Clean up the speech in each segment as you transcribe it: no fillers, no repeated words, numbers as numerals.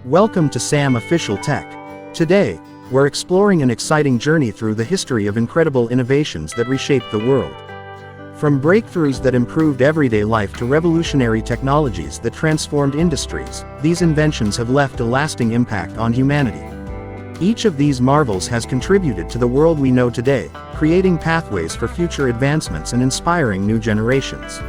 Welcome to SAM Official Tech. Today, we're exploring an exciting journey through the history of incredible innovations that reshaped the world. From breakthroughs that improved everyday life to revolutionary technologies that transformed industries, these inventions have left a lasting impact on humanity. Each of these marvels has contributed to the world we know today, creating pathways for future advancements and inspiring new generations.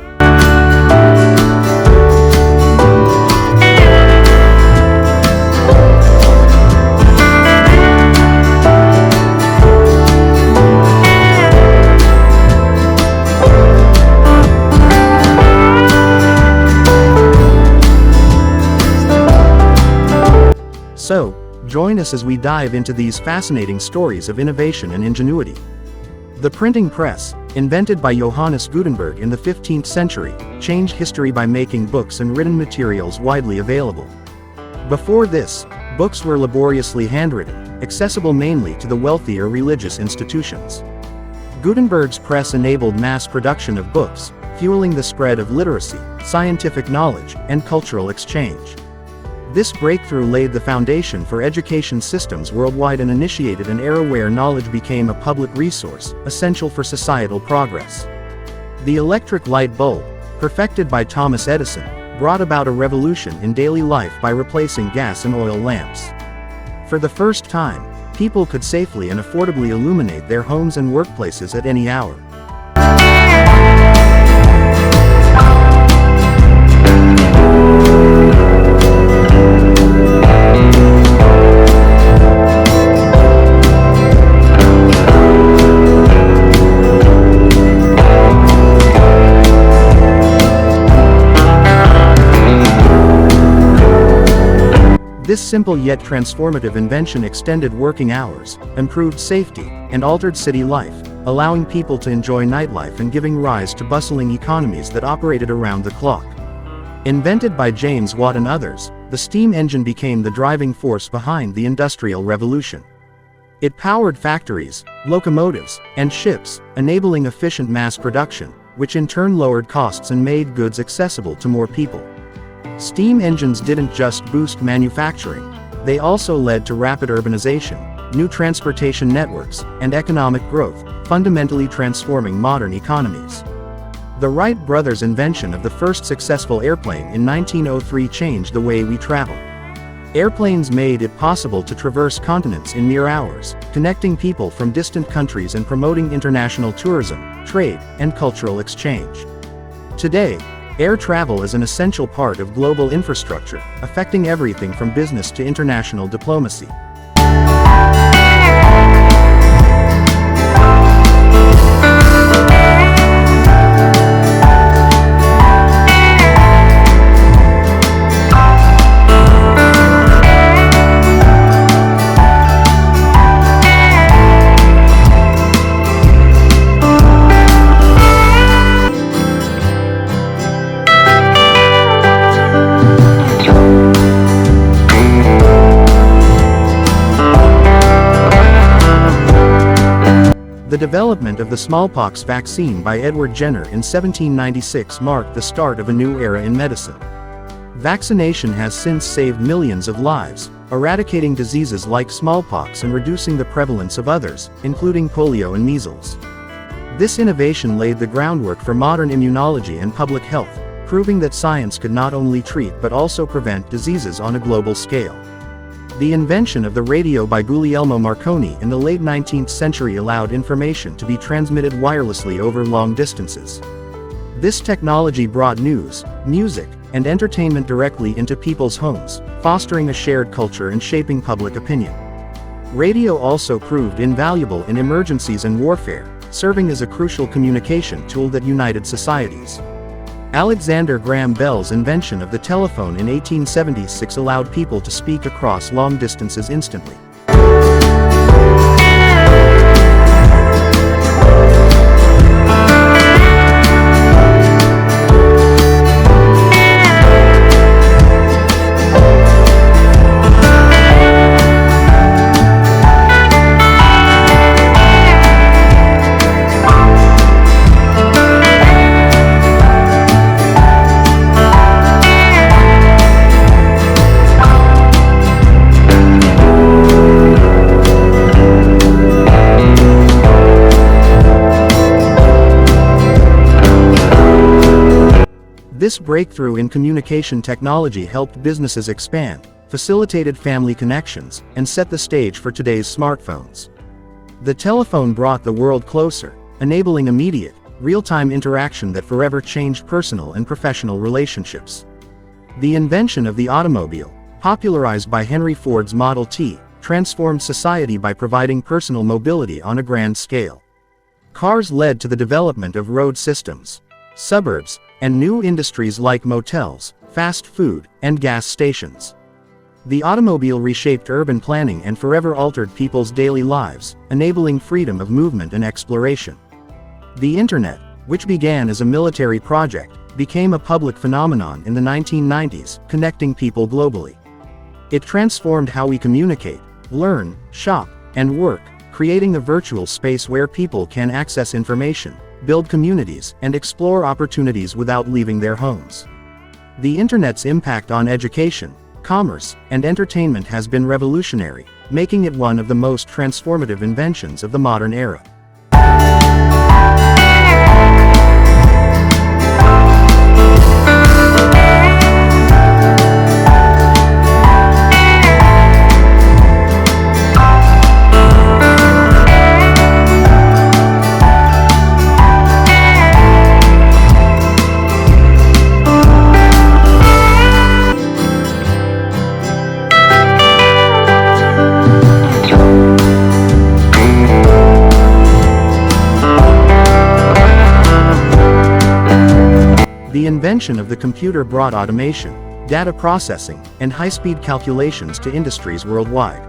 So, join us as we dive into these fascinating stories of innovation and ingenuity. The printing press, invented by Johannes Gutenberg in the 15th century, changed history by making books and written materials widely available. Before this, books were laboriously handwritten, accessible mainly to the wealthy or religious institutions. Gutenberg's press enabled mass production of books, fueling the spread of literacy, scientific knowledge, and cultural exchange. This breakthrough laid the foundation for education systems worldwide and initiated an era where knowledge became a public resource, essential for societal progress. The electric light bulb, perfected by Thomas Edison, brought about a revolution in daily life by replacing gas and oil lamps. For the first time, people could safely and affordably illuminate their homes and workplaces at any hour. This simple yet transformative invention extended working hours, improved safety, and altered city life, allowing people to enjoy nightlife and giving rise to bustling economies that operated around the clock. Invented by James Watt and others, the steam engine became the driving force behind the Industrial Revolution. It powered factories, locomotives, and ships, enabling efficient mass production, which in turn lowered costs and made goods accessible to more people. Steam engines didn't just boost manufacturing, they also led to rapid urbanization, new transportation networks, and economic growth, fundamentally transforming modern economies. The Wright brothers' invention of the first successful airplane in 1903 changed the way we travel. Airplanes made it possible to traverse continents in mere hours, connecting people from distant countries and promoting international tourism, trade, and cultural exchange. Today, air travel is an essential part of global infrastructure, affecting everything from business to international diplomacy. The development of the smallpox vaccine by Edward Jenner in 1796 marked the start of a new era in medicine. Vaccination has since saved millions of lives, eradicating diseases like smallpox and reducing the prevalence of others, including polio and measles. This innovation laid the groundwork for modern immunology and public health, proving that science could not only treat but also prevent diseases on a global scale. The invention of the radio by Guglielmo Marconi in the late 19th century allowed information to be transmitted wirelessly over long distances. This technology brought news, music, and entertainment directly into people's homes, fostering a shared culture and shaping public opinion. Radio also proved invaluable in emergencies and warfare, serving as a crucial communication tool that united societies. Alexander Graham Bell's invention of the telephone in 1876 allowed people to speak across long distances instantly. This breakthrough in communication technology helped businesses expand, facilitated family connections, and set the stage for today's smartphones. The telephone brought the world closer, enabling immediate, real-time interaction that forever changed personal and professional relationships. The invention of the automobile, popularized by Henry Ford's Model T, transformed society by providing personal mobility on a grand scale. Cars led to the development of road systems, suburbs, and new industries like motels, fast food, and gas stations. The automobile reshaped urban planning and forever altered people's daily lives, enabling freedom of movement and exploration. The Internet, which began as a military project, became a public phenomenon in the 1990s, connecting people globally. It transformed how we communicate, learn, shop, and work, creating a virtual space where people can access information, build communities, and explore opportunities without leaving their homes. The Internet's impact on education, commerce, and entertainment has been revolutionary, making it one of the most transformative inventions of the modern era. The invention of the computer brought automation, data processing, and high-speed calculations to industries worldwide.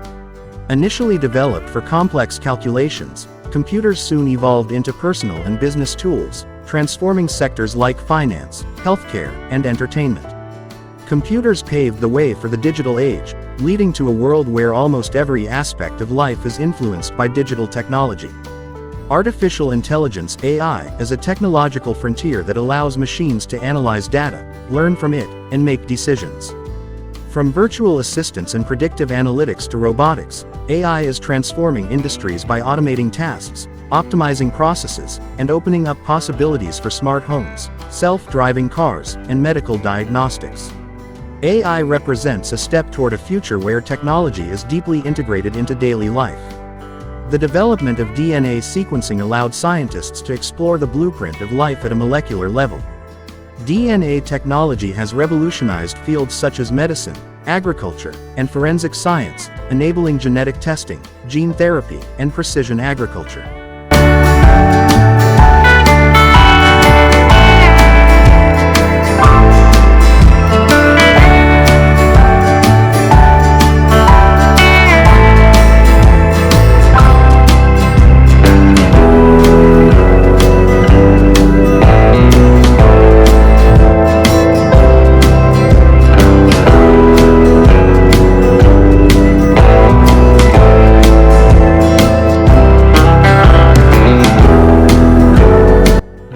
Initially developed for complex calculations, computers soon evolved into personal and business tools, transforming sectors like finance, healthcare, and entertainment. Computers paved the way for the digital age, leading to a world where almost every aspect of life is influenced by digital technology. Artificial intelligence (AI) is a technological frontier that allows machines to analyze data, learn from it, and make decisions. From virtual assistants and predictive analytics to robotics, AI is transforming industries by automating tasks, optimizing processes, and opening up possibilities for smart homes, self-driving cars, and medical diagnostics. AI represents a step toward a future where technology is deeply integrated into daily life. The development of DNA sequencing allowed scientists to explore the blueprint of life at a molecular level. DNA technology has revolutionized fields such as medicine, agriculture, and forensic science, enabling genetic testing, gene therapy, and precision agriculture.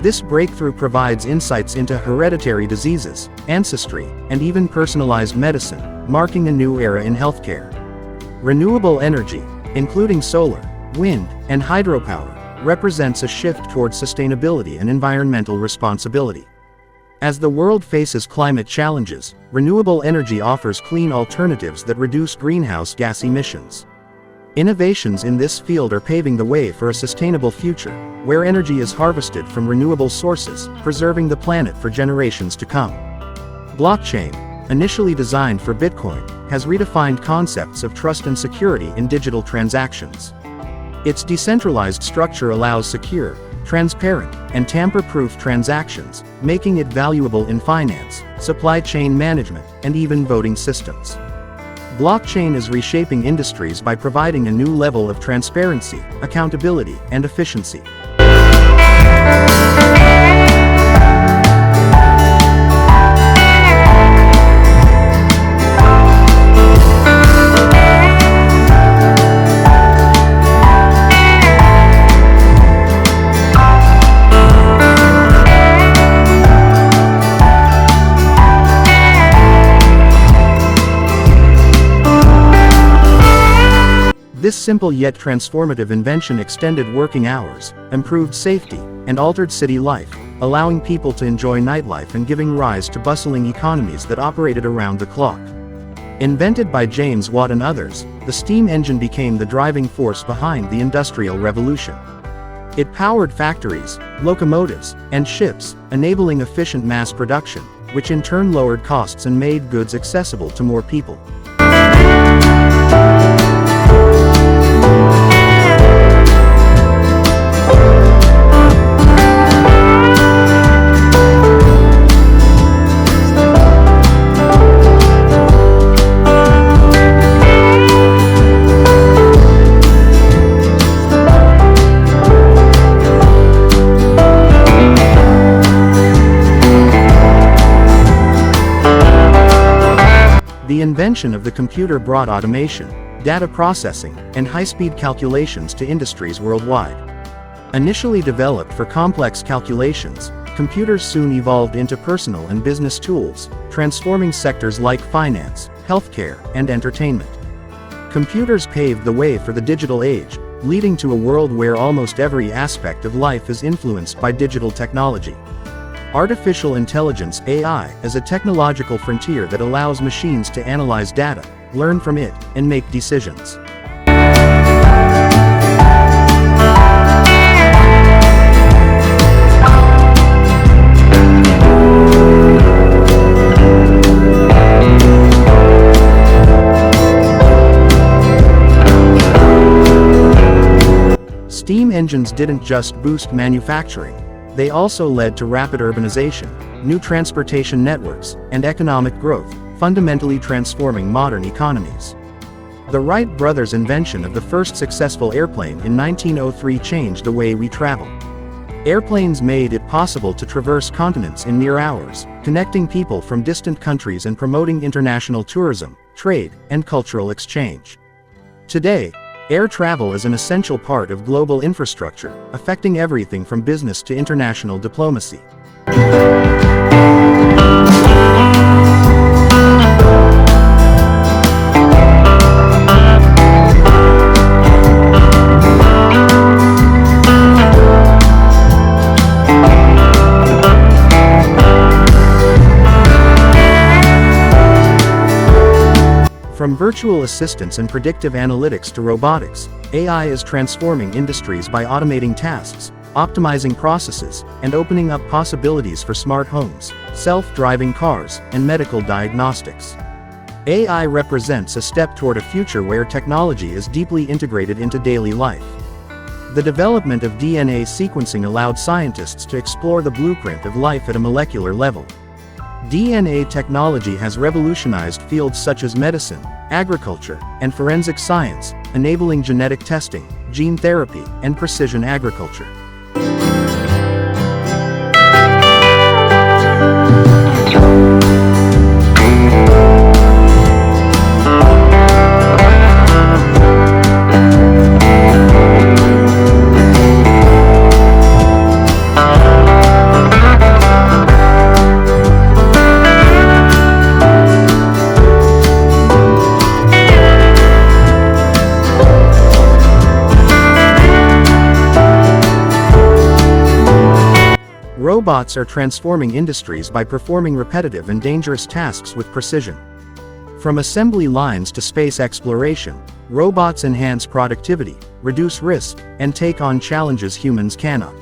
This breakthrough provides insights into hereditary diseases, ancestry, and even personalized medicine, marking a new era in healthcare. Renewable energy, including solar, wind, and hydropower, represents a shift towards sustainability and environmental responsibility. As the world faces climate challenges, renewable energy offers clean alternatives that reduce greenhouse gas emissions. Innovations in this field are paving the way for a sustainable future, where energy is harvested from renewable sources, preserving the planet for generations to come. Blockchain, initially designed for Bitcoin, has redefined concepts of trust and security in digital transactions. Its decentralized structure allows secure, transparent, and tamper-proof transactions, making it valuable in finance, supply chain management, and even voting systems. Blockchain is reshaping industries by providing a new level of transparency, accountability, and efficiency. This simple yet transformative invention extended working hours, improved safety, and altered city life, allowing people to enjoy nightlife and giving rise to bustling economies that operated around the clock. Invented by James Watt and others, the steam engine became the driving force behind the Industrial Revolution. It powered factories, locomotives, and ships, enabling efficient mass production, which in turn lowered costs and made goods accessible to more people. The invention of the computer brought automation, data processing, and high-speed calculations to industries worldwide. Initially developed for complex calculations, computers soon evolved into personal and business tools, transforming sectors like finance, healthcare, and entertainment. Computers paved the way for the digital age, leading to a world where almost every aspect of life is influenced by digital technology. Artificial intelligence (AI) is a technological frontier that allows machines to analyze data, learn from it, and make decisions. Steam engines didn't just boost manufacturing. They also led to rapid urbanization, new transportation networks, and economic growth, fundamentally transforming modern economies. The Wright brothers' invention of the first successful airplane in 1903 changed the way we travel. Airplanes made it possible to traverse continents in mere hours, connecting people from distant countries and promoting international tourism, trade, and cultural exchange. Today, air travel is an essential part of global infrastructure, affecting everything from business to international diplomacy. From virtual assistants and predictive analytics to robotics, AI is transforming industries by automating tasks, optimizing processes, and opening up possibilities for smart homes, self-driving cars, and medical diagnostics. AI represents a step toward a future where technology is deeply integrated into daily life. The development of DNA sequencing allowed scientists to explore the blueprint of life at a molecular level. DNA technology has revolutionized fields such as medicine, agriculture, and forensic science, enabling genetic testing, gene therapy, and precision agriculture. Robots are transforming industries by performing repetitive and dangerous tasks with precision. From assembly lines to space exploration, robots enhance productivity, reduce risk, and take on challenges humans cannot.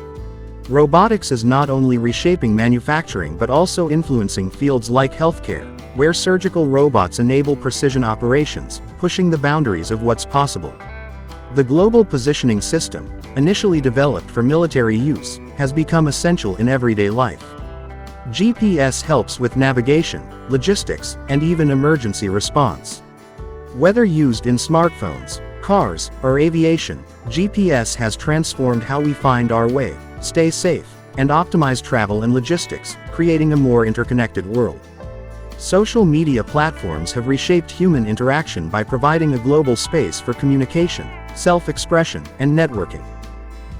Robotics is not only reshaping manufacturing but also influencing fields like healthcare, where surgical robots enable precision operations, pushing the boundaries of what's possible. The Global Positioning System, initially developed for military use, has become essential in everyday life. GPS helps with navigation, logistics, and even emergency response. Whether used in smartphones, cars, or aviation, GPS has transformed how we find our way, stay safe, and optimize travel and logistics, creating a more interconnected world. Social media platforms have reshaped human interaction by providing a global space for communication, self-expression, and networking.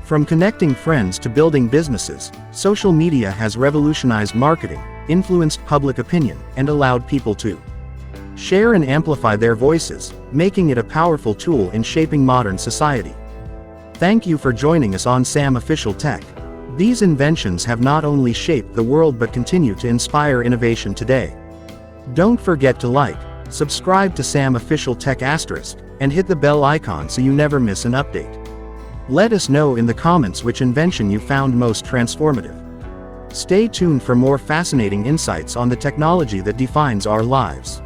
From connecting friends to building businesses, social media has revolutionized marketing, influenced public opinion, and allowed people to share and amplify their voices, making it a powerful tool in shaping modern society. Thank you for joining us on Sam Official Tech. These inventions have not only shaped the world but continue to inspire innovation today. Don't forget to like, subscribe to Sam Official Tech Asterisk, and hit the bell icon so you never miss an update. Let us know in the comments which invention you found most transformative. Stay tuned for more fascinating insights on the technology that defines our lives.